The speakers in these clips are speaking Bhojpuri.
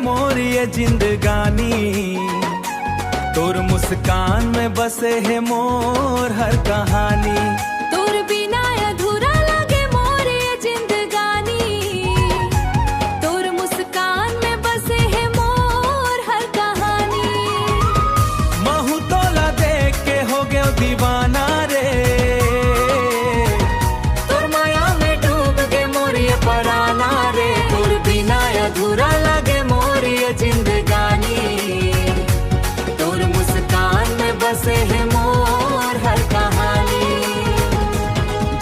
मोर ये जिंदगानी, तोर मुस्कान में बसे है मोर हर कहानी। तोर बिना अधूरा लगे मोर ये जिंदगानी, तोर मुस्कान में बसे है मोर हर कहानी। महू तोला देख के हो गयो दीवाना रे, तोर माया में डूब गए मोर ये पराना रे। तोर बिना अधूरा लगे मोर ये जिंदगानी, तोर मुस्कान में बसे है मोर हर कहानी।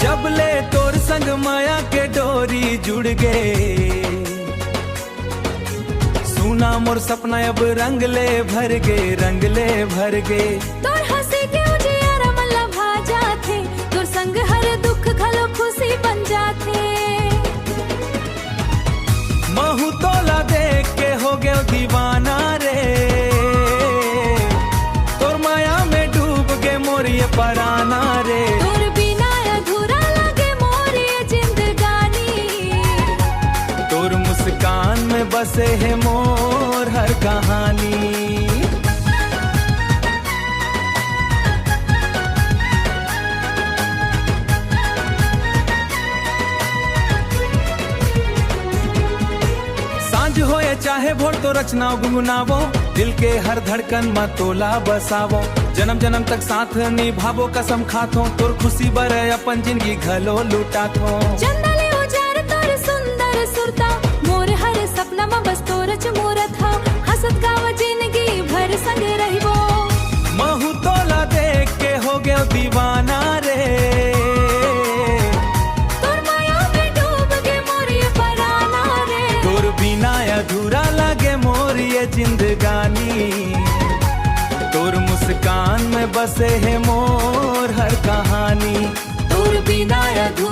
जब ले तोर संग माया के डोरी जुड़ गए, सुना मोर सपना अब रंग ले भर गए, रंग ले भर गए। तोर हंसी के उजियारा मल्ला भा जाथे, तोर संग हर दुख घलो खुशी बन जाथे। महू तोला देख के हो गयो दीवाना रे, तोर माया में डूब गए मोर ये पराना रे। तोर बिना अधूरा लगे मोर ये जिंदगानी, तोर मुस्कान में बसे है मोर हर कहानी। सांझ होए चाहे भोर तो रचना गुनगुनावो, दिल के हर धड़कन में तोला बसावो। जन्म जन्म तक साथ निभावो कसम खाथो, तोर खुशी बर अपन जिंदगी घलो लुटाथो। चंदले उजार तोर सुंदर सुरता, मोर हर सपना में बस तोर चमूरत हा। हसत गाव जिंदगी भर संग रहिबो। महू तोला देख के हो गयो दीवाना रे, तोर माया में डूब गए मोर ये पराना रे। तोर बिना अधूरा लगे मोर ये जिंदगानी, तोर मुस्कान में बसे है मोर हर कहानी। तोर बिना अधूरा